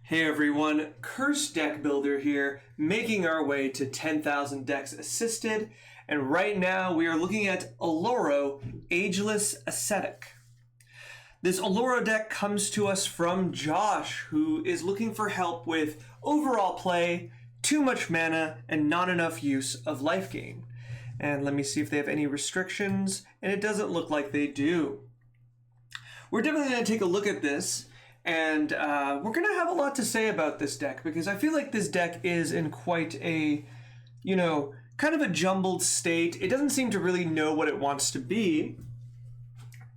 Hey everyone, Curse Deck Builder here, making our way to 10,000 decks assisted, and right now we are looking at Oloro, Ageless Ascetic. This Oloro deck comes to us from Josh, who is looking for help with overall play, too much mana, and not enough use of life gain. And let me see if they have any restrictions, and it doesn't look like they do. We're definitely going to take a look at this. And we're going to have a lot to say about this deck because I feel like this deck is in quite a, kind of a jumbled state. It doesn't seem to really know what it wants to be.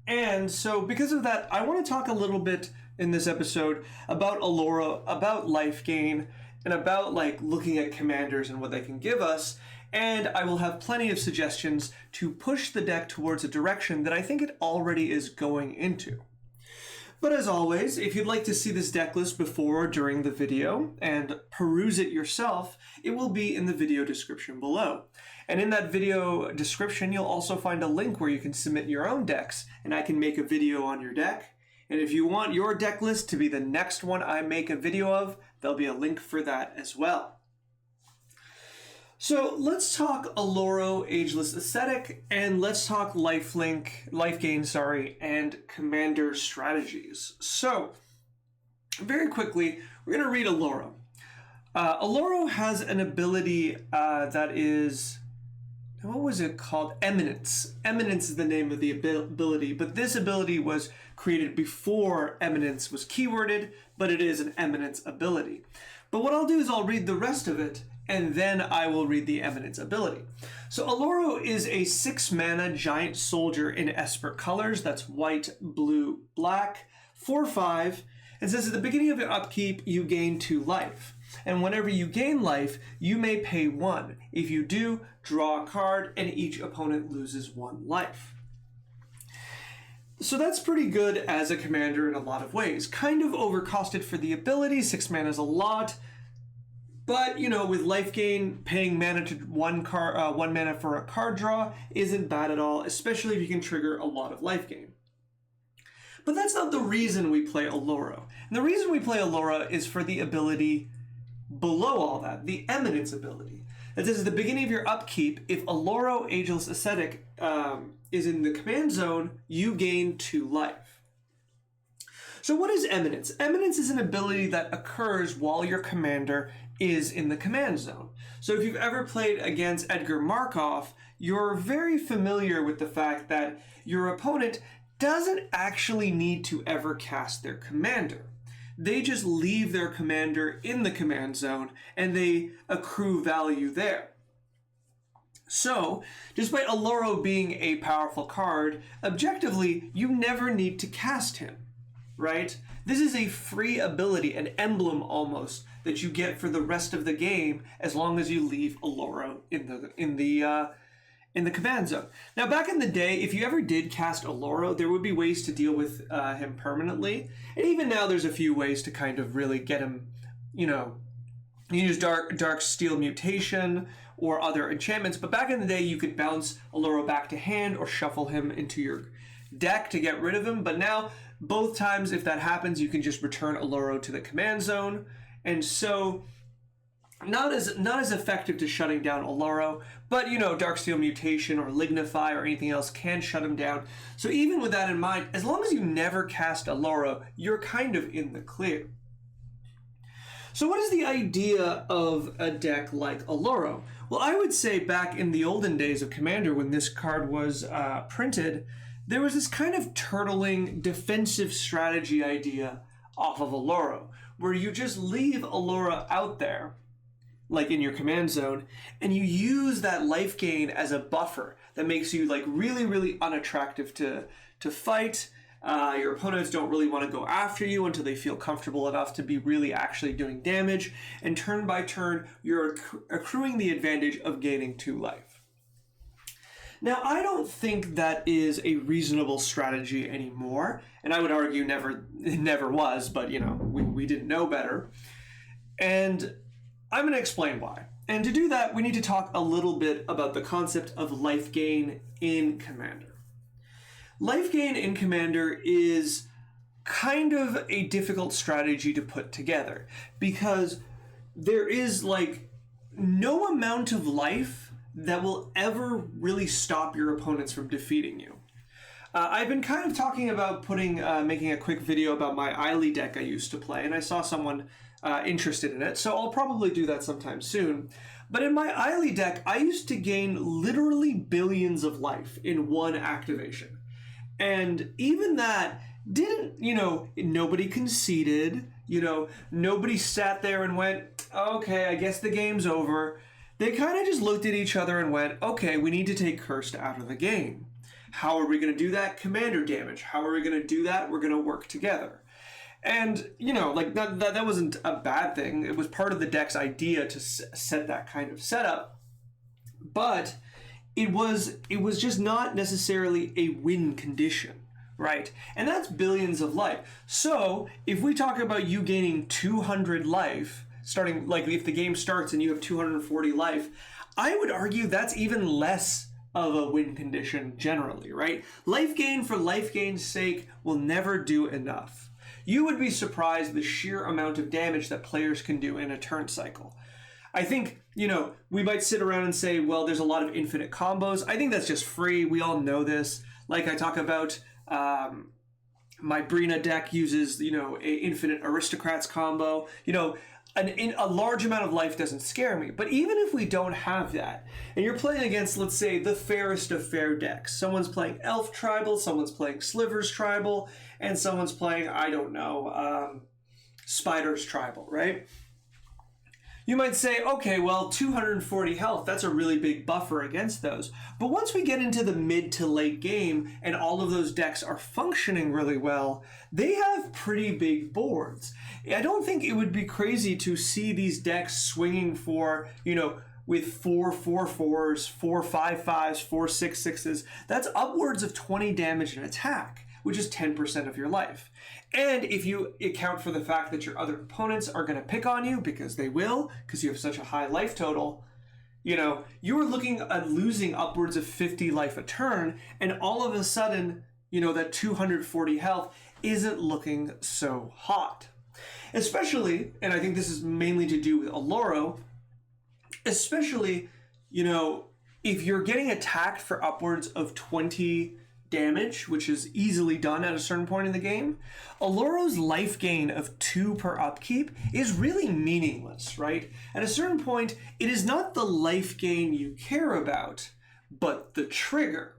And so because of that, I want to talk a little bit in this episode about Oloro, about life gain, and about looking at commanders and what they can give us. And I will have plenty of suggestions to push the deck towards a direction that I think it already is going into. But as always, if you'd like to see this deck list before or during the video and peruse it yourself, it will be in the video description below. And in that video description, you'll also find a link where you can submit your own decks, and I can make a video on your deck. And if you want your deck list to be the next one I make a video of, there'll be a link for that as well. So let's talk Oloro, Ageless Ascetic, and let's talk life gain, and commander strategies. So, very quickly, we're going to read Oloro. Oloro has an ability that is, what was it called? Eminence. Eminence is the name of the ability, but this ability was created before Eminence was keyworded, but it is an Eminence ability. But what I'll do is I'll read the rest of it, and then I will read the Eminence ability. So Oloro is a 6-mana giant soldier in Esper colors. That's white, blue, black, 4/5. It says at the beginning of your upkeep, you gain 2 life. And whenever you gain life, you may pay 1. If you do, draw a card, and each opponent loses 1 life. So that's pretty good as a commander in a lot of ways. Kind of overcosted for the ability. 6 mana is a lot. But, with life gain, paying mana to 1 mana for a card draw isn't bad at all, especially if you can trigger a lot of life gain. But that's not the reason we play Oloro. And the reason we play Oloro is for the ability below all that, the Eminence ability. That says at the beginning of your upkeep, if Oloro, Ageless Ascetic is in the command zone, you gain 2 life. So what is Eminence? Eminence is an ability that occurs while your commander is in the command zone. So if you've ever played against Edgar Markov, you're very familiar with the fact that your opponent doesn't actually need to ever cast their commander. They just leave their commander in the command zone and they accrue value there. So, despite Oloro being a powerful card, objectively, you never need to cast him. Right? This is a free ability, an emblem almost, that you get for the rest of the game as long as you leave Oloro in the command zone. Now, back in the day, if you ever did cast Oloro, there would be ways to deal with him permanently. And even now, there's a few ways to kind of really get him, you use Dark Steel Mutation or other enchantments. But back in the day, you could bounce Oloro back to hand or shuffle him into your deck to get rid of him. But now, both times, if that happens, you can just return Oloro to the command zone. And so, not as effective to shutting down Oloro, but, Dark Steel Mutation or Lignify or anything else can shut him down. So even with that in mind, as long as you never cast Oloro, you're kind of in the clear. So what is the idea of a deck like Oloro? Well, I would say back in the olden days of Commander, when this card was printed, there was this kind of turtling defensive strategy idea off of Oloro, where you just leave Oloro out there, like in your command zone, and you use that life gain as a buffer that makes you really, really unattractive to fight. Your opponents don't really want to go after you until they feel comfortable enough to be really actually doing damage, and turn by turn, you're accruing the advantage of gaining 2 life. Now, I don't think that is a reasonable strategy anymore, and I would argue it never was, but, we didn't know better. And I'm going to explain why. And to do that, we need to talk a little bit about the concept of life gain in Commander. Life gain in Commander is kind of a difficult strategy to put together because there is like no amount of life that will ever really stop your opponents from defeating you. I've been kind of talking about making a quick video about my Eiley deck I used to play, and I saw someone interested in it, so I'll probably do that sometime soon. But in my Eiley deck, I used to gain literally billions of life in one activation. And even that didn't, nobody conceded, nobody sat there and went, okay, I guess the game's over. They kind of just looked at each other and went, okay, we need to take Cursed out of the game. How are we going to do that? Commander damage. How are we going to do that? We're going to work together. And, like that wasn't a bad thing. It was part of the deck's idea to set that kind of setup. But it was just not necessarily a win condition, right? And that's billions of life. So if we talk about you gaining 200 life, starting, like if the game starts and you have 240 life, I would argue that's even less of a win condition generally, right? Life gain for life gain's sake will never do enough. You would be surprised the sheer amount of damage that players can do in a turn cycle. I think, we might sit around and say, well, there's a lot of infinite combos. I think that's just free. We all know this. Like I talk about, my Brina deck uses, a infinite aristocrats combo. A large amount of life doesn't scare me. But even if we don't have that, and you're playing against, let's say, the fairest of fair decks, someone's playing Elf Tribal, someone's playing Slivers Tribal, and someone's playing, I don't know, Spiders Tribal, right? You might say, okay, well, 240 health, that's a really big buffer against those. But once we get into the mid to late game and all of those decks are functioning really well, they have pretty big boards. I don't think it would be crazy to see these decks swinging for, with 4 4/4s, 4 5/5s, 4 6/6s. That's upwards of 20 damage in attack, which is 10% of your life. And if you account for the fact that your other opponents are going to pick on you, because they will, because you have such a high life total, you are looking at losing upwards of 50 life a turn, and all of a sudden, that 240 health isn't looking so hot. Especially, and I think this is mainly to do with Oloro, especially, if you're getting attacked for upwards of 20 damage, which is easily done at a certain point in the game, Oloro's life gain of 2 per upkeep is really meaningless, right? At a certain point, it is not the life gain you care about, but the trigger.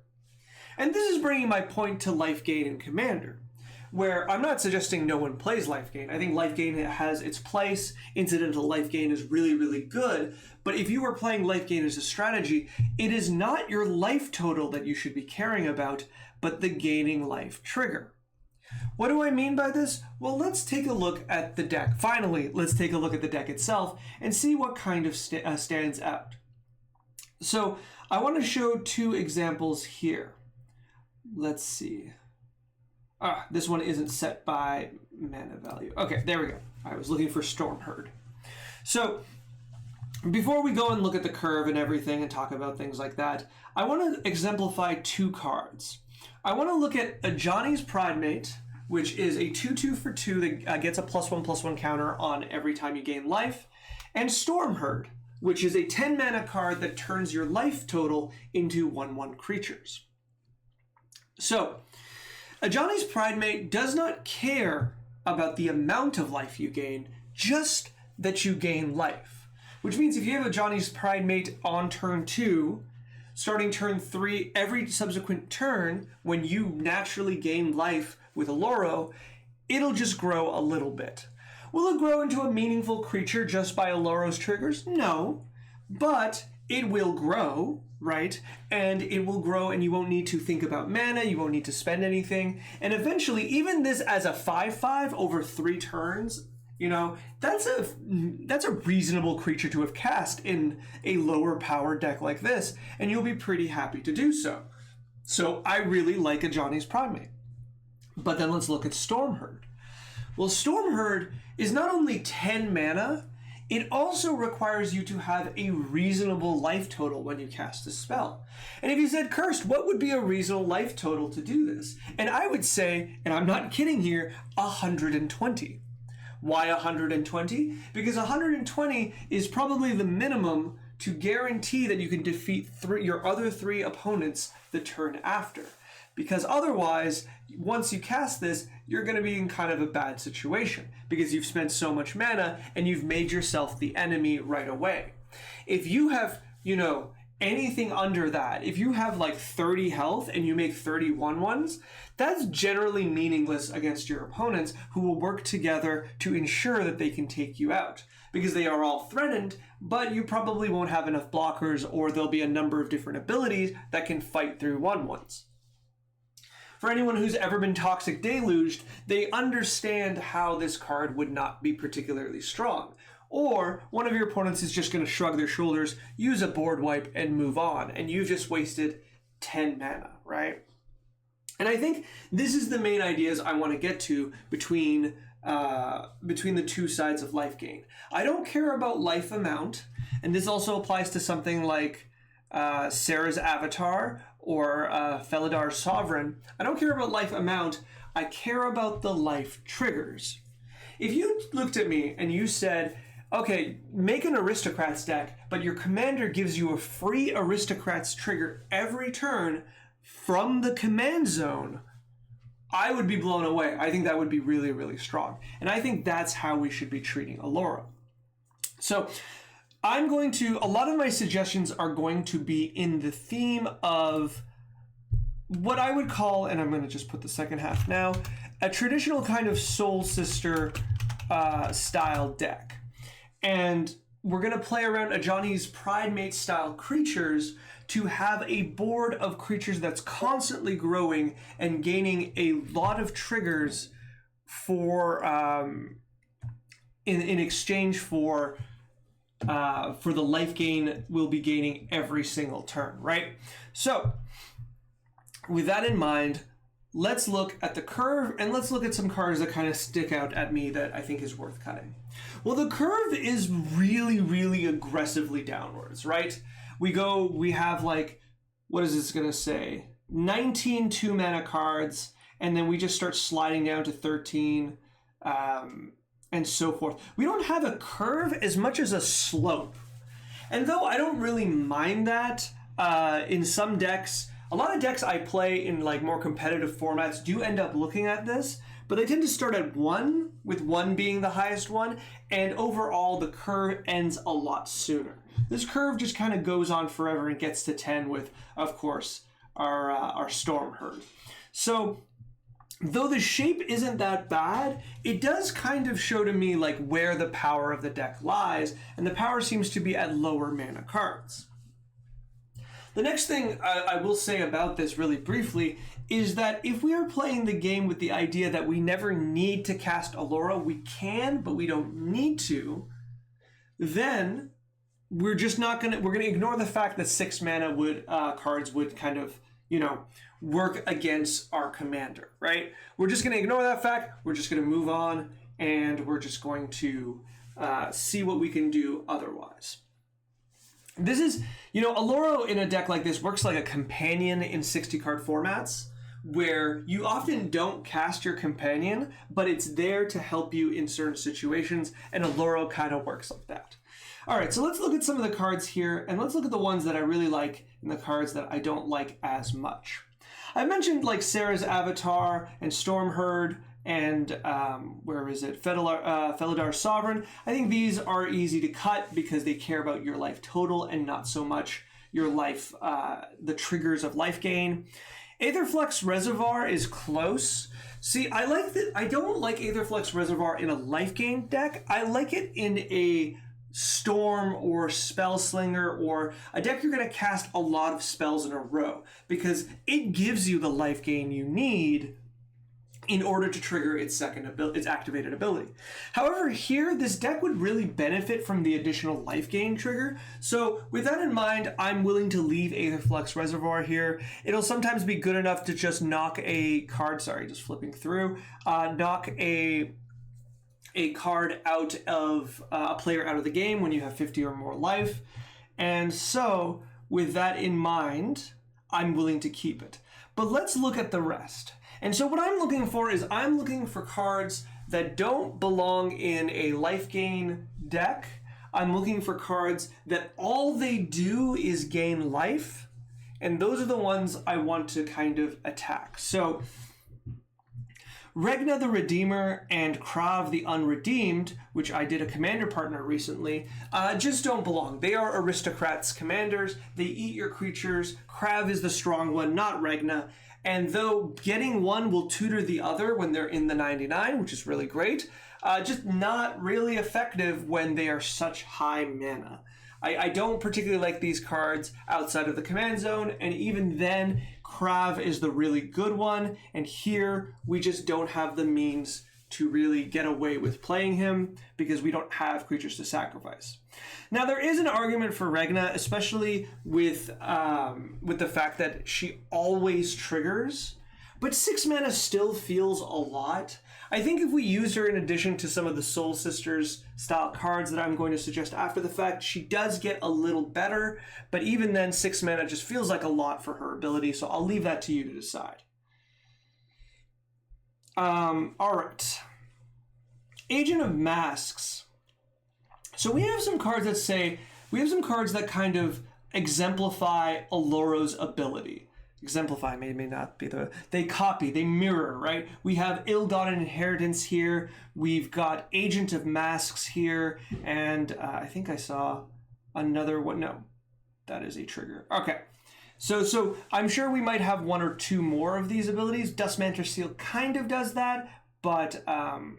And this is bringing my point to life gain in Commander, where I'm not suggesting no one plays life gain. I think life gain has its place. Incidental life gain is really, really good. But if you are playing life gain as a strategy, it is not your life total that you should be caring about, but the gaining life trigger. What do I mean by this? Well, let's take a look at the deck. Finally, let's take a look at the deck itself and see what kind of stands out. So I want to show 2 examples here. Let's see. This one isn't set by mana value. Okay, there we go. I was looking for Stormherd. So before we go and look at the curve and everything and talk about things like that, I want to exemplify 2 cards. I want to look at Ajani's Pridemate, which is a 2/2 for 2 that gets a +1/+1 counter on every time you gain life, and Stormherd, which is a 10 mana card that turns your life total into 1/1 creatures. So Ajani's Pridemate does not care about the amount of life you gain, just that you gain life. Which means if you have Ajani's Pridemate on turn 2, starting turn 3, every subsequent turn, when you naturally gain life with Oloro, it'll just grow a little bit. Will it grow into a meaningful creature just by Oloro's triggers? No, but it will grow, right? And it will grow and you won't need to think about mana, you won't need to spend anything. And eventually, even this as a 5/5 over 3 turns, that's a reasonable creature to have cast in a lower power deck like this, and you'll be pretty happy to do so. So I really like Ajani's Pridemate. But then let's look at Stormherd. Well, Stormherd is not only 10 mana, it also requires you to have a reasonable life total when you cast a spell. And if you said cursed, what would be a reasonable life total to do this? And I would say, and I'm not kidding here, 120. Why 120? Because 120 is probably the minimum to guarantee that you can defeat your other 3 opponents the turn after. Because otherwise, once you cast this, you're going to be in kind of a bad situation because you've spent so much mana and you've made yourself the enemy right away. If you have, anything under that, if you have like 30 health and you make 31 ones, that's generally meaningless against your opponents, who will work together to ensure that they can take you out because they are all threatened, but you probably won't have enough blockers, or there'll be a number of different abilities that can fight through 1/1s. For anyone who's ever been Toxic Deluged, they understand how this card would not be particularly strong. Or one of your opponents is just going to shrug their shoulders, use a board wipe, and move on, and you've just wasted 10 mana, right? And I think this is the main ideas I want to get to between the two sides of life gain. I don't care about life amount, and this also applies to something like Sarah's Avatar or Felidar's Sovereign. I don't care about life amount, I care about the life triggers. If you looked at me and you said, okay, make an Aristocrats deck, but your commander gives you a free Aristocrats trigger every turn from the command zone, I would be blown away. I think that would be really, really strong. And I think that's how we should be treating Oloro. So a lot of my suggestions are going to be in the theme of what I would call, and I'm going to just put the second half now, a traditional kind of Soul Sister style deck. And we're going to play around Ajani's Pridemate style creatures to have a board of creatures that's constantly growing and gaining a lot of triggers for in exchange for the life gain we'll be gaining every single turn, right? So with that in mind, let's look at the curve and let's look at some cards that kind of stick out at me that I think is worth cutting. Well, the curve is really, really aggressively downwards, right? We have like, what is this going to say? 19 2-mana cards, and then we just start sliding down to 13, and so forth. We don't have a curve as much as a slope. And though I don't really mind that, in some decks, a lot of decks I play in like more competitive formats do end up looking at this, but they tend to start at 1, with 1 being the highest one, and overall the curve ends a lot sooner. This curve just kind of goes on forever and gets to 10 with, of course, our Storm Herd. So though the shape isn't that bad, it does kind of show to me like where the power of the deck lies, and the power seems to be at lower mana cards. The next thing I will say about this really briefly is that if we are playing the game with the idea that we never need to cast Oloro, we can, but we don't need to, then we're going to ignore the fact that 6 mana cards would kind of, work against our commander, right? We're just going to ignore that fact. We're just going to move on, and we're just going to see what we can do otherwise. This is, Oloro in a deck like this works like a companion in 60-card formats, where you often don't cast your companion, but it's there to help you in certain situations, and Oloro kind of works like that. All right, so let's look at some of the cards here, and let's look at the ones that I really like and the cards that I don't like as much. I mentioned like Sarah's Avatar and Storm Herd and Felidar's Sovereign. I think these are easy to cut because they care about your life total and not so much your life, the triggers of life gain. Aetherflux Reservoir is close. See, I don't like Aetherflux Reservoir in a life gain deck. I like it in a Storm or Spellslinger or a deck you're going to cast a lot of spells in a row, because it gives you the life gain you need in order to trigger its activated ability. However, here, this deck would really benefit from the additional life gain trigger. So with that in mind, I'm willing to leave Aetherflux Reservoir here. It'll sometimes be good enough to just knock a card, knock a a card out of a player out of the game when you have 50 or more life. And so with that in mind, I'm willing to keep it. But let's look at the rest. And so what I'm looking for is I'm looking for cards that don't belong in a life gain deck. I'm looking for cards that all they do is gain life. And those are the ones I want to kind of attack. So Regna the Redeemer and Krav the Unredeemed, which I did a commander partner recently, just don't belong. They are aristocrats commanders. They eat your creatures. Krav is the strong one, not Regna. And though getting one will tutor the other when they're in the 99, which is really great, just not really effective when they are such high mana. I don't particularly like these cards outside of the command zone, and even then, Krav is the really good one, and here we just don't have the means to really get away with playing him because we don't have creatures to sacrifice. Now, there is an argument for Regna, especially with the fact that she always triggers, but 6 mana still feels a lot. I think if we use her in addition to some of the Soul Sisters style cards that I'm going to suggest after the fact, she does get a little better, but even then 6 mana just feels like a lot for her ability, so I'll leave that to you to decide. All right. Agent of Masks. So we have some cards that kind of exemplify Oloro's ability. Exemplify may not be they copy, they mirror, right? We have Ill-Gotten Inheritance here. We've got Agent of Masks here. And I think I saw another one. No, that is a trigger. Okay. So I'm sure we might have one or two more of these abilities. Dustmanter Seal kind of does that, but, oh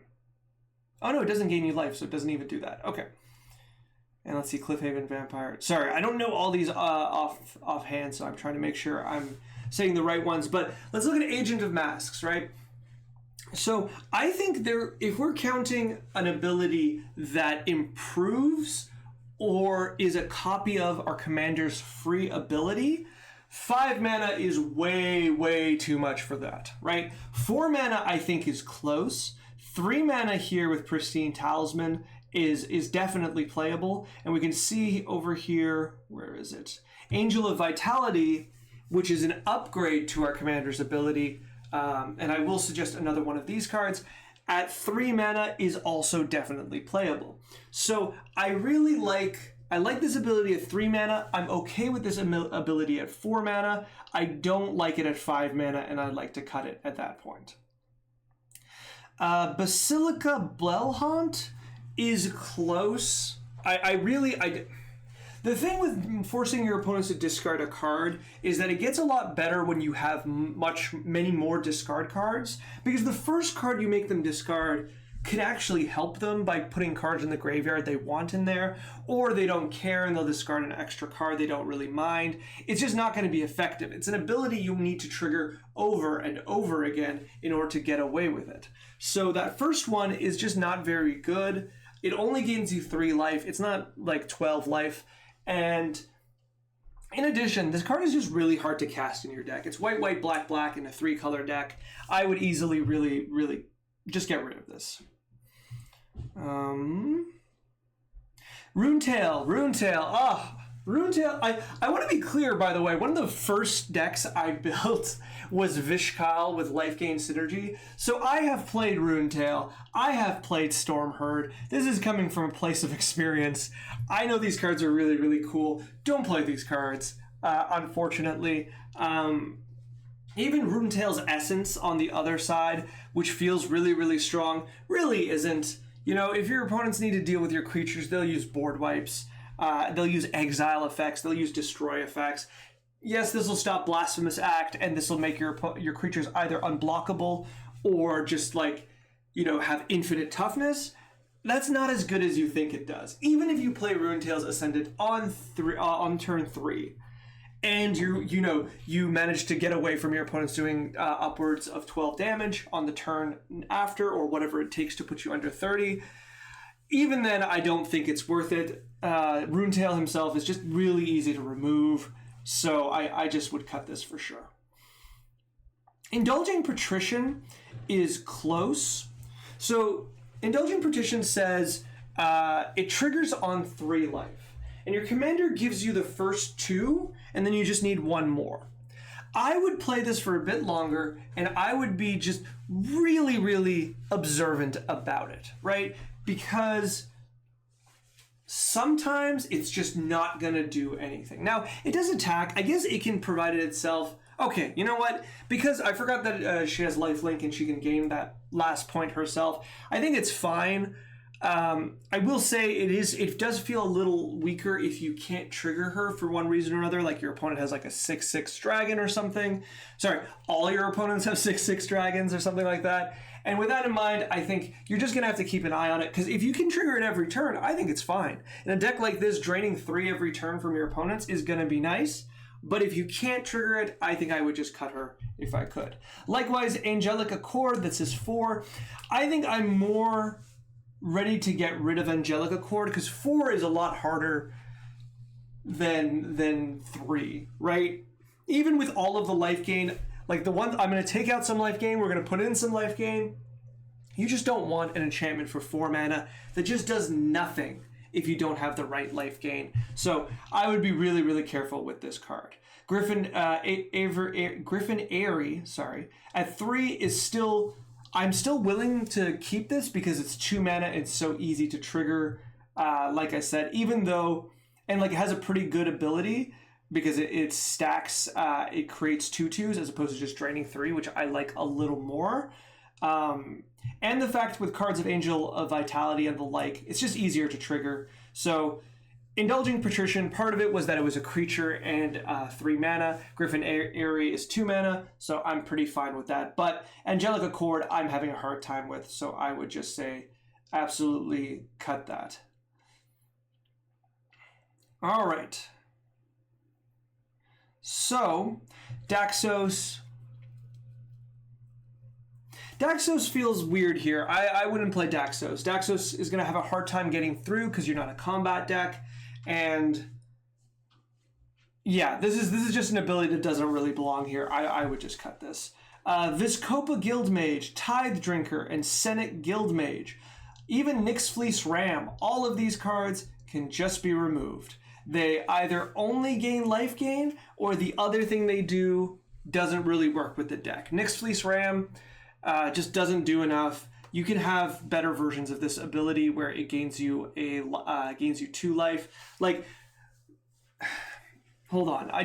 no, it doesn't gain you life, so it doesn't even do that. Okay. And let's see, Cliffhaven Vampire. Sorry, I don't know all these offhand, so I'm trying to make sure I'm saying the right ones. But let's look at Agent of Masks, right? So I think if we're counting an ability that improves or is a copy of our commander's free ability, 5 mana is way, way too much for that, right? 4 mana I think is close. 3 mana here with Pristine Talisman is definitely playable. And we can see over here, where is it? Angel of Vitality, which is an upgrade to our commander's ability. And I will suggest another one of these cards. At 3 mana is also definitely playable. So I like this ability at 3 mana. I'm okay with this ability at 4 mana. I don't like it at 5 mana, and I'd like to cut it at that point. Basilica Blellhaunt is close. The thing with forcing your opponents to discard a card is that it gets a lot better when you have many more discard cards, because the first card you make them discard could actually help them by putting cards in the graveyard they want in there, or they don't care and they'll discard an extra card they don't really mind. It's just not going to be effective. It's an ability you need to trigger over and over again in order to get away with it. So that first one is just not very good. It only gains you 3 life. It's not like 12 life. And in addition, this card is just really hard to cast in your deck. It's white, white, black, black in a 3-color deck. I would easily really, really just get rid of this. Runetail. Runetail. I want to be clear, by the way, one of the first decks I built was Vishkal with Lifegain Synergy. So I have played Runetail. I have played Stormherd. This is coming from a place of experience. I know these cards are really, really cool. Don't play these cards, unfortunately. Even Runetail's Essence on the other side, which feels really, really strong, really isn't. You know, if your opponents need to deal with your creatures, they'll use board wipes. They'll use exile effects. They'll use destroy effects. Yes, this will stop Blasphemous Act, and this will make your creatures either unblockable or just like, you know, have infinite toughness. That's not as good as you think it does. Even if you play Runetail's Ascendant on turn 3, and you manage to get away from your opponents doing upwards of 12 damage on the turn after, or whatever it takes to put you under 30. Even then, I don't think it's worth it. Runetail himself is just really easy to remove, so I just would cut this for sure. Indulging Patrician is close. So Indulgent Partition says it triggers on 3 life, and your commander gives you the first 2, and then you just need 1 more. I would play this for a bit longer, and I would be just really, really observant about it, right? Because sometimes it's just not going to do anything. Now, it does attack. I guess it can provide it itself. Okay, you know what? Because I forgot that she has lifelink and she can gain that last point herself. I think it's fine. I will say it does feel a little weaker if you can't trigger her for one reason or another, like your opponent has like a 6/6 dragon or something. Sorry, all your opponents have 6/6 dragons or something like that. And with that in mind, I think you're just going to have to keep an eye on it, because if you can trigger it every turn, I think it's fine. In a deck like this, draining 3 every turn from your opponents is going to be nice. But if you can't trigger it, I think I would just cut her if I could. Likewise, Angelic Accord, that says 4. I think I'm more ready to get rid of Angelic Accord, because 4 is a lot harder than 3, right? Even with all of the life gain, like the one, I'm going to take out some life gain, we're going to put in some life gain. You just don't want an enchantment for 4 mana that just does nothing if you don't have the right life gain. So I would be really, really careful with this card. Griffin Airy, sorry, at 3 is still, I'm still willing to keep this because it's 2 mana. It's so easy to trigger, like I said, even though, and like it has a pretty good ability because it stacks, it creates 2/2s as opposed to just draining 3, which I like a little more. And the fact with cards of Angel of Vitality and the like, it's just easier to trigger. So Indulging Patrician, part of it was that it was a creature and 3 mana. Griffin Airy is 2 mana, so I'm pretty fine with that. But Angelic Accord, I'm having a hard time with, so I would just say absolutely cut that. All right. So, Daxos. Daxos feels weird here. I wouldn't play Daxos. Daxos is going to have a hard time getting through because you're not a combat deck. And yeah, this is just an ability that doesn't really belong here. I would just cut this. Viscopa Guildmage, Tithe Drinker, and Senate Guildmage. Even Nyx Fleece Ram. All of these cards can just be removed. They either only gain life gain, or the other thing they do doesn't really work with the deck. Nyx Fleece Ram just doesn't do enough. You can have better versions of this ability where it gains you 2 life. Like, hold on. I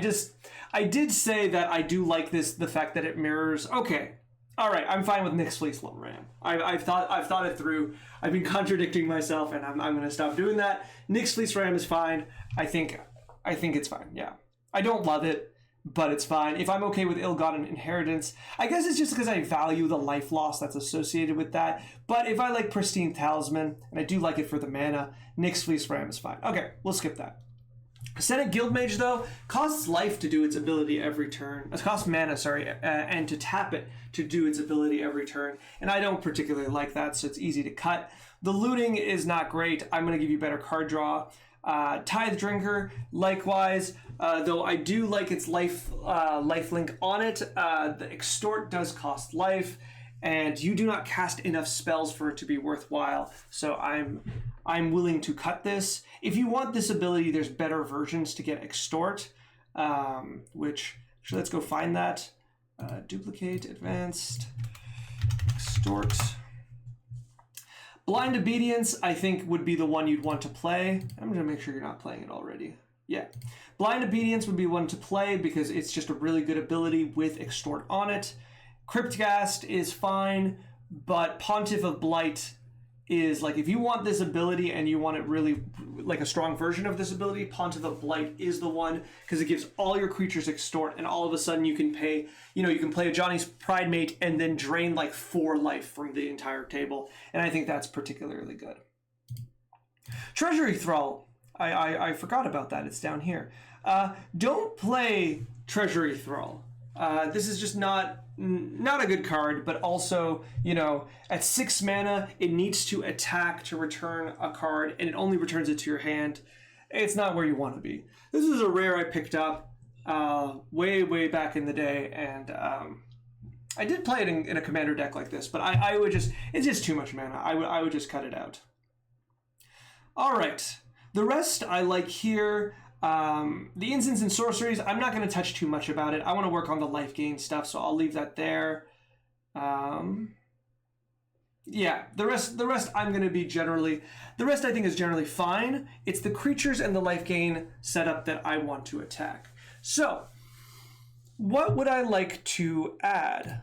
did say that I do like this, the fact that it mirrors. Okay, all right. I'm fine with Nyx Fleece Ram. I've thought it through. I've been contradicting myself, and I'm going to stop doing that. Nyx Fleece Ram is fine. I think it's fine. Yeah, I don't love it, but it's fine. If I'm okay with Ill-Gotten Inheritance, I guess it's just because I value the life loss that's associated with that. But if I like Pristine Talisman, and I do like it for the mana, Nyx Fleece Ram is fine. Okay, we'll skip that. Senate Guildmage, though, costs life to do its ability every turn. It costs mana, sorry, and to tap it to do its ability every turn. And I don't particularly like that, so it's easy to cut. The looting is not great. I'm going to give you better card draw. Tithe Drinker, likewise, though I do like its life link on it. The Extort does cost life, and you do not cast enough spells for it to be worthwhile. So I'm willing to cut this. If you want this ability, there's better versions to get Extort, which actually let's go find that. Duplicate, advanced, Extort. Blind Obedience, I think, would be the one you'd want to play. I'm going to make sure you're not playing it already. Yeah. Blind Obedience would be one to play because it's just a really good ability with Extort on it. Cryptghast is fine, but Pontiff of Blight is, like, if you want this ability and you want it really, like, a strong version of this ability, Pontiff of Blight is the one, because it gives all your creatures Extort, and all of a sudden you can pay, you can play a Johnny's Pride Mate and then drain, like, 4 life from the entire table, and I think that's particularly good. Treasury Thrall. I forgot about that. It's down here. Don't play Treasury Thrall. This is just not a good card, but also, at 6 mana, it needs to attack to return a card, and it only returns it to your hand. It's not where you want to be. This is a rare I picked up way back in the day, and I did play it in a commander deck like this, but I would just, it's just too much mana. I would just cut it out. All right, the rest I like here. The instants and sorceries, I'm not going to touch too much about it. I want to work on the life gain stuff, so I'll leave that there. Yeah, the rest I'm going to be generally, the rest I think is generally fine. It's the creatures and the life gain setup that I want to attack. So, what would I like to add?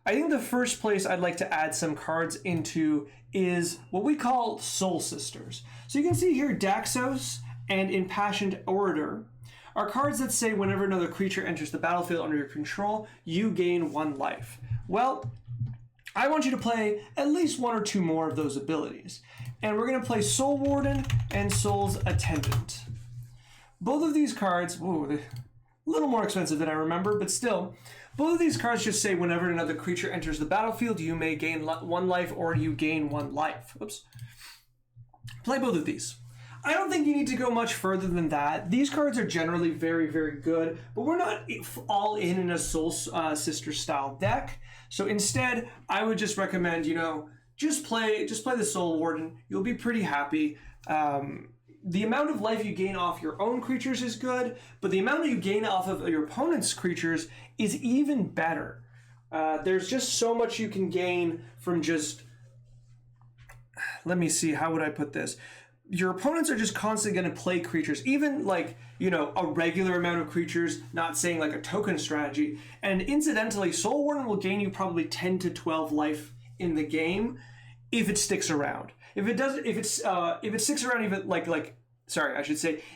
I think the first place I'd like to add some cards into is what we call Soul Sisters. So you can see here Daxos and Impassioned Orator are cards that say whenever another creature enters the battlefield under your control, you gain 1 life. Well, I want you to play at least 1 or 2 more of those abilities. And we're going to play Soul Warden and Soul's Attendant. Both of these cards, whoa, they're a little more expensive than I remember, but still, both of these cards just say whenever another creature enters the battlefield, you may gain 1 life or you gain 1 life. Oops. Play both of these. I don't think you need to go much further than that. These cards are generally very, very good, but we're not all in a Soul Sister style deck. So instead, I would just recommend, just play the Soul Warden. You'll be pretty happy. The amount of life you gain off your own creatures is good, but the amount that you gain off of your opponent's creatures is even better. There's just so much you can gain from just... Let me see, how would I put this? Your opponents are just constantly going to play creatures, even like, a regular amount of creatures, not saying like a token strategy. And incidentally, Soul Warden will gain you probably 10 to 12 life in the game if it sticks around. If it sticks around even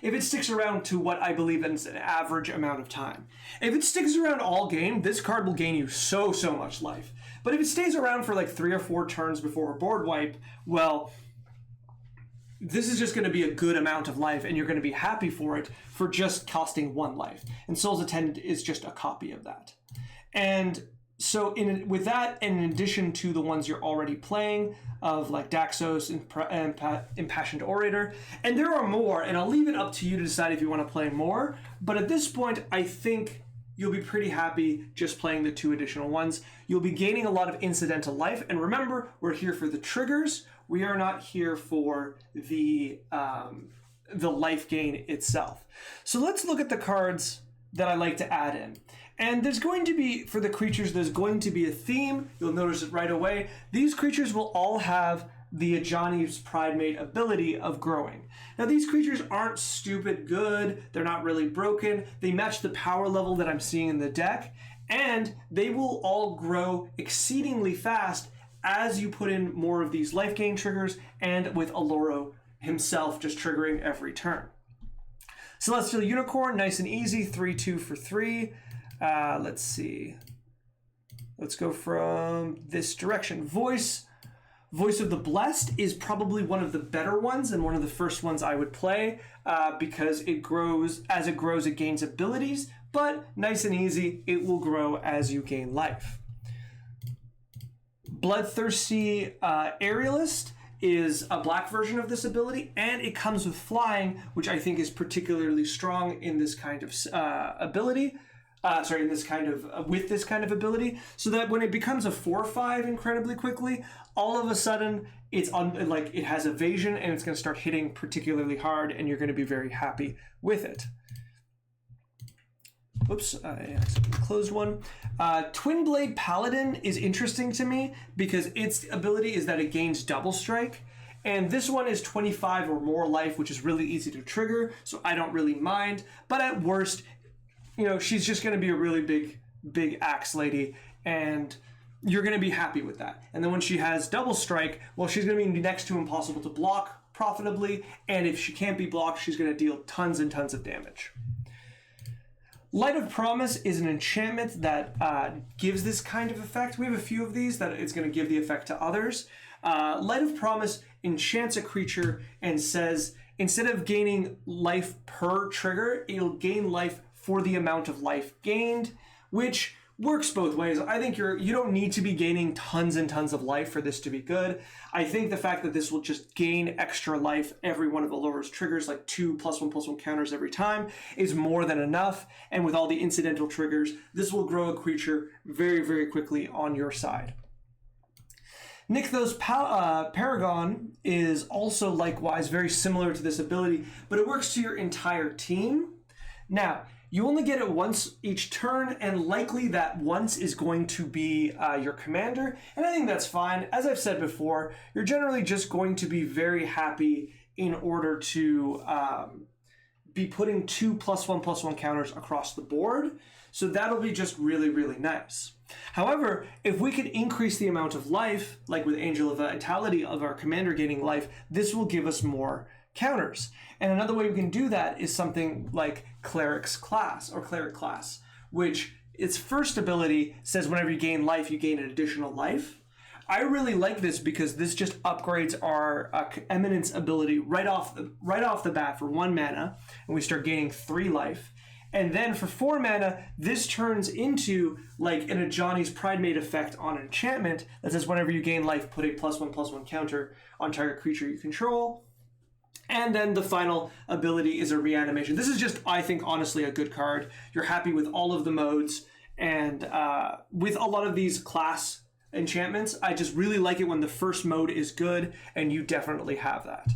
if it sticks around to what I believe is an average amount of time. If it sticks around all game, this card will gain you so much life. But if it stays around for like 3 or 4 turns before a board wipe, well, this is just going to be a good amount of life, and you're going to be happy for it for just costing 1 life. And Soul's Attendant is just a copy of that. And so with that, and in addition to the ones you're already playing, of like Daxos and Impassioned Orator, and there are more, and I'll leave it up to you to decide if you want to play more, but at this point, I think you'll be pretty happy just playing the 2 additional ones. You'll be gaining a lot of incidental life, and remember, we're here for the triggers. We are not here for the life gain itself. So let's look at the cards that I like to add in. And there's going to be, for the creatures, there's going to be a theme. You'll notice it right away. These creatures will all have the Ajani's Pridemate ability of growing. Now, these creatures aren't stupid good. They're not really broken. They match the power level that I'm seeing in the deck, and they will all grow exceedingly fast as you put in more of these life gain triggers, and with Oloro himself just triggering every turn. Celestial Unicorn, nice and easy, 3/2 for 3. Let's see. Let's go from this direction. Voice of the Blessed is probably one of the better ones and one of the first ones I would play because it grows. As it grows, it gains abilities, but nice and easy, it will grow as you gain life. Bloodthirsty Aerialist is a black version of this ability, and it comes with flying, which I think is particularly strong in this kind of ability. With this kind of ability, so that when it becomes a 4/5 incredibly quickly, all of a sudden it has evasion and it's going to start hitting particularly hard, and you're going to be very happy with it. Oops, I accidentally closed one. Twin Blade Paladin is interesting to me because its ability is that it gains double strike. And this one is 25 or more life, which is really easy to trigger, so I don't really mind. But at worst, she's just going to be a really big axe lady, and you're going to be happy with that. And then when she has double strike, well, she's going to be next to impossible to block profitably, and if she can't be blocked, she's going to deal tons and tons of damage. Light of Promise is an enchantment that gives this kind of effect. We have a few of these that it's going to give the effect to others. Light of Promise enchants a creature and says, instead of gaining life per trigger, it'll gain life for the amount of life gained, which works both ways. I think you don't need to be gaining tons and tons of life for this to be good. I think the fact that this will just gain extra life every one of Oloro's triggers, like 2+1/+1 counters every time, is more than enough. And with all the incidental triggers, this will grow a creature very, very quickly on your side. Nykthos Paragon is also likewise very similar to this ability, but it works to your entire team. Now, you only get it once each turn, and likely that once is going to be your commander, and I think that's fine. As I've said before, you're generally just going to be very happy in order to be putting 2+1/+1 counters across the board, so that'll be just really, really nice. However, if we can increase the amount of life, like with Angel of Vitality of our commander gaining life, this will give us more counters. And another way we can do that is something like Cleric's Class or Cleric Class, which its first ability says whenever you gain life, you gain an additional life. I really like this because this just upgrades our Eminence ability right off the bat for 1 mana, and we start gaining 3 life. And then for 4 mana, this turns into like an Ajani's Pridemate effect on enchantment that says whenever you gain life, put a +1/+1 counter on target creature you control. And then the final ability is a reanimation. This is just, I think, honestly, a good card. You're happy with all of the modes, and with a lot of these class enchantments, I just really like it when the first mode is good, and you definitely have that.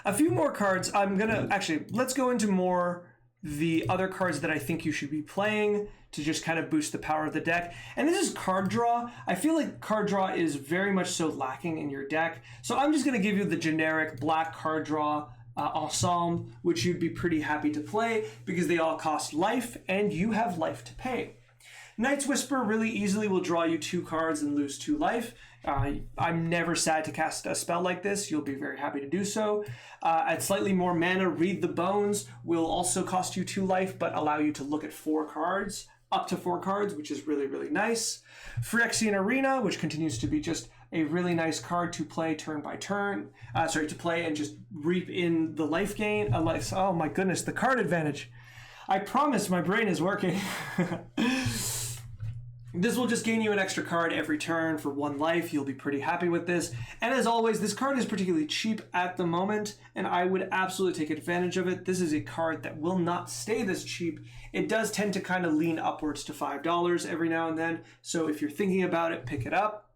A few more cards. Let's go into more the other cards that I think you should be playing to just kind of boost the power of the deck. And this is card draw. I feel like card draw is very much so lacking in your deck. So I'm just going to give you the generic black card draw ensemble, which you'd be pretty happy to play because they all cost life and you have life to pay. Night's Whisper really easily will draw you 2 cards and lose 2 life. I'm never sad to cast a spell like this. You'll be very happy to do so. At slightly more mana, Read the Bones will also cost you 2 life, but allow you to look at 4 cards, up to 4 cards, which is really, really nice. Phyrexian Arena, which continues to be just a really nice card to play turn by turn. To play and just reap in the life gain. Oh my goodness, the card advantage. I promise my brain is working. This will just gain you an extra card every turn for 1 life. You'll be pretty happy with this. And as always, this card is particularly cheap at the moment, and I would absolutely take advantage of it. This is a card that will not stay this cheap. It does tend to kind of lean upwards to $5 every now and then. So if you're thinking about it, pick it up.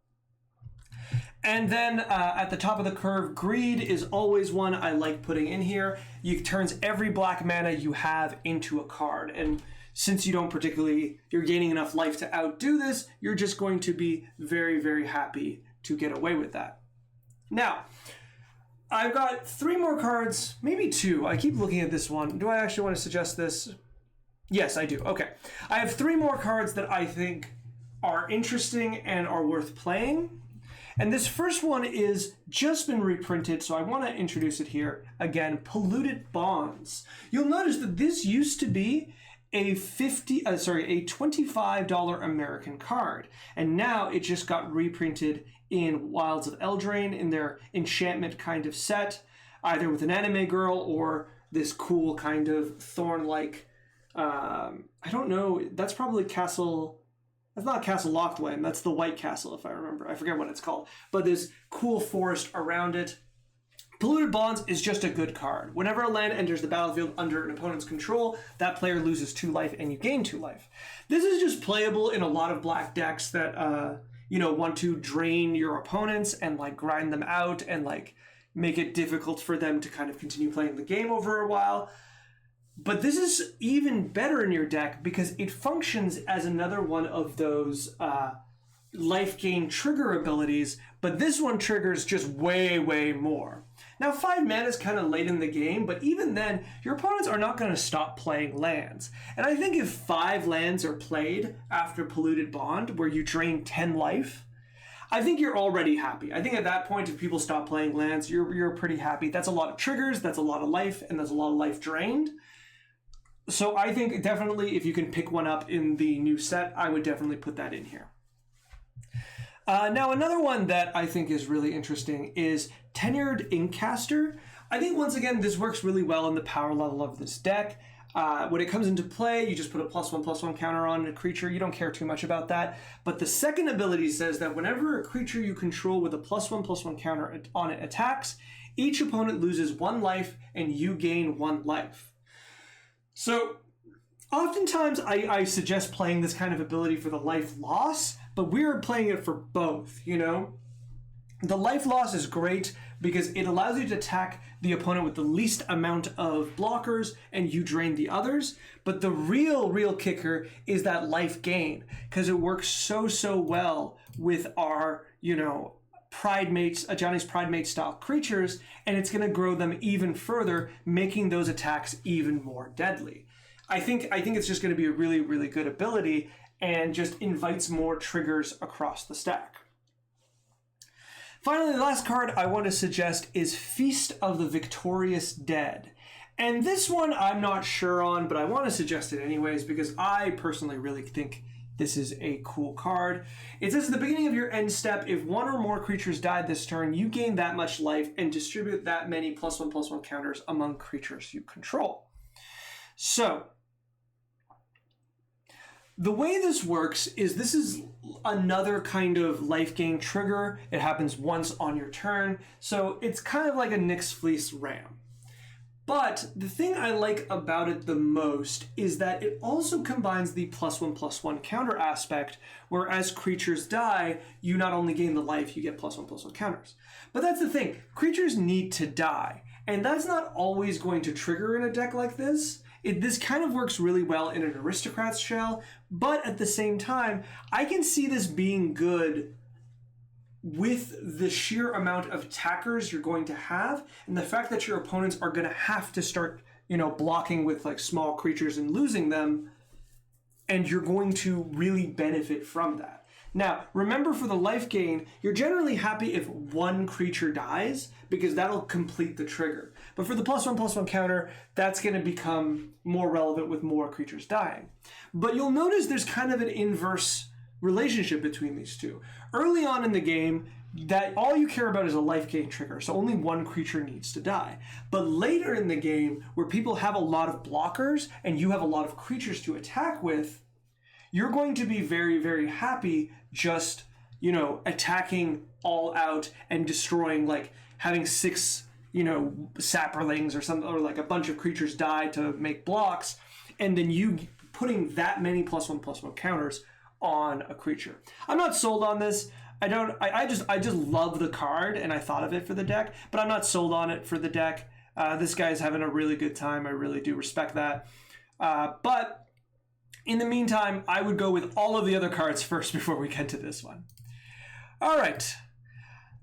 And then at the top of the curve, Greed is always one I like putting in here. It turns every black mana you have into a card. And since you're gaining enough life to outdo this, you're just going to be very, very happy to get away with that. Now, I've got 3 more cards, maybe 2. I keep looking at this one. Do I actually want to suggest this? Yes, I do. Okay. I have 3 more cards that I think are interesting and are worth playing. And this first one is just been reprinted, so I want to introduce it here. Again, Polluted Bonds. You'll notice that this used to be a $25 American card, and now it just got reprinted in Wilds of Eldraine in their enchantment kind of set, either with an anime girl or this cool kind of thorn-like. I don't know. That's probably Castle. That's not Castle Locthwaite. That's the White Castle, if I remember. I forget what it's called, but this cool forest around it. Polluted Bonds is just a good card. Whenever a land enters the battlefield under an opponent's control, that player loses 2 life and you gain 2 life. This is just playable in a lot of black decks that want to drain your opponents and like grind them out and like make it difficult for them to kind of continue playing the game over a while. But this is even better in your deck because it functions as another one of those life gain trigger abilities, but this one triggers just way, way more. Now, 5 mana is kind of late in the game, but even then, your opponents are not going to stop playing lands. And I think if 5 lands are played after Polluted Bond, where you drain 10 life, I think you're already happy. I think at that point, if people stop playing lands, you're pretty happy. That's a lot of triggers, that's a lot of life, and that's a lot of life drained. So I think definitely if you can pick one up in the new set, I would definitely put that in here. Now, another one that I think is really interesting is Tenured Inkcaster. I think, once again, this works really well in the power level of this deck. When it comes into play, you just put a +1/+1 counter on a creature. You don't care too much about that. But the second ability says that whenever a creature you control with a +1/+1 counter on it attacks, each opponent loses 1 life and you gain 1 life. So oftentimes I suggest playing this kind of ability for the life loss, but we're playing it for both, you know? The life loss is great because it allows you to attack the opponent with the least amount of blockers and you drain the others. But the real kicker is that life gain, because it works so well with our, you know, Pride Mates, Johnny's Pride Mate style creatures, and it's going to grow them even further, making those attacks even more deadly. I think it's just going to be a really good ability and just invites more triggers across the stack. Finally, the last card I want to suggest is Feast of the Victorious Dead. And this one I'm not sure on, but I want to suggest it anyways because I personally really think this is a cool card. It says at the beginning of your end step, if 1 or more creatures died this turn, you gain that much life and distribute that many +1/+1 counters among creatures you control. So, the way this works is this is another kind of life gain trigger. It happens once on your turn, so it's kind of like a Nyx Fleece Ram. But the thing I like about it the most is that it also combines the +1/+1 counter aspect, where as creatures die, you not only gain the life, you get +1/+1 counters. But that's the thing, creatures need to die, and that's not always going to trigger in a deck like this. This kind of works really well in an Aristocrat's shell, but at the same time, I can see this being good with the sheer amount of attackers you're going to have and the fact that your opponents are going to have to start, you know, blocking with like small creatures and losing them, and you're going to really benefit from that. Now, remember for the life gain, you're generally happy if 1 creature dies because that'll complete the trigger. But for the +1/+1 counter, that's going to become more relevant with more creatures dying. But you'll notice there's kind of an inverse relationship between these two. Early on in the game, that all you care about is a life gain trigger, so only 1 creature needs to die. But later in the game, where people have a lot of blockers and you have a lot of creatures to attack with, you're going to be very happy just, you know, attacking all out and destroying, like having 6, you know, sapperlings or something, or like a bunch of creatures die to make blocks, and then you putting that many +1/+1 counters on a creature. I'm not sold on this. I just love the card and I thought of it for the deck, but I'm not sold on it for the deck. This guy's having a really good time. I really do respect that. But in the meantime, I would go with all of the other cards first before we get to this one. All right,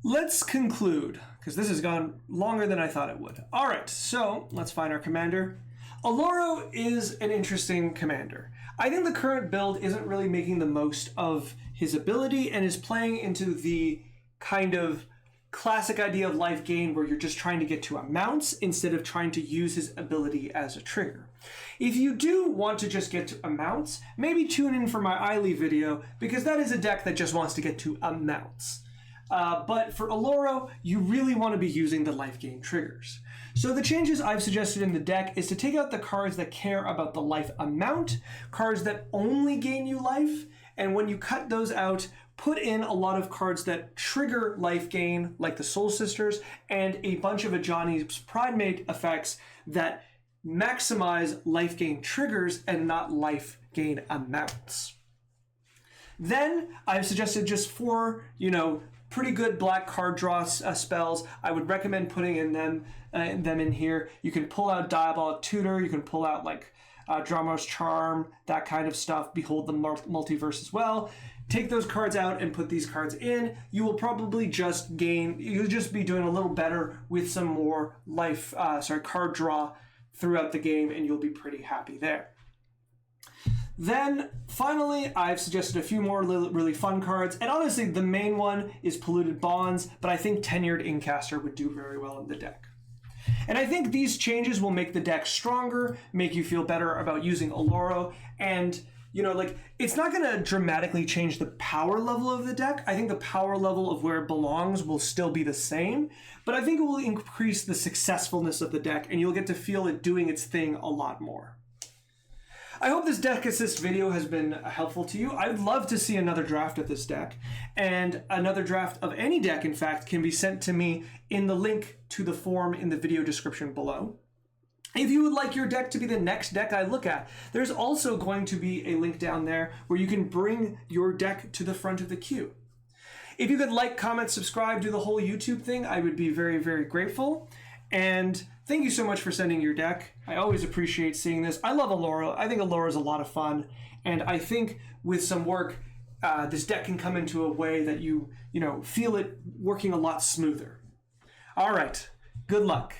let's conclude, because this has gone longer than I thought it would. All right, so let's find our commander. Oloro is an interesting commander. I think the current build isn't really making the most of his ability and is playing into the kind of classic idea of life gain where you're just trying to get to amounts instead of trying to use his ability as a trigger. If you do want to just get to amounts, maybe tune in for my Eiley video, because that is a deck that just wants to get to amounts. But for Oloro, you really want to be using the life gain triggers. So the changes I've suggested in the deck is to take out the cards that care about the life amount, cards that only gain you life, and when you cut those out, put in a lot of cards that trigger life gain, like the Soul Sisters, and a bunch of Johnny's Pride Mate effects that maximize life gain triggers and not life gain amounts. Then I've suggested just 4, you know, pretty good black card draw spells. I would recommend putting in them in here. You can pull out Diabolic Tutor. You can pull out like Drummer's Charm, that kind of stuff. Behold the Multiverse as well. Take those cards out and put these cards in. You will probably just gain. You'll just be doing a little better with some more card draw throughout the game, and you'll be pretty happy there. Then, finally, I've suggested a few more really fun cards, and honestly, the main one is Polluted Bonds, but I think Tenured Incaster would do very well in the deck. And I think these changes will make the deck stronger, make you feel better about using Oloro, and, you know, like, it's not going to dramatically change the power level of the deck. I think the power level of where it belongs will still be the same, but I think it will increase the successfulness of the deck, and you'll get to feel it doing its thing a lot more. I hope this deck assist video has been helpful to you. I'd love to see another draft of this deck, and another draft of any deck, in fact, can be sent to me in the link to the form in the video description below. If you would like your deck to be the next deck I look at, there's also going to be a link down there where you can bring your deck to the front of the queue. If you could like, comment, subscribe, do the whole YouTube thing, I would be very, very grateful. And thank you so much for sending your deck. I always appreciate seeing this. I love Oloro. I think Oloro is a lot of fun. And I think with some work, this deck can come into a way that you feel it working a lot smoother. All right. Good luck.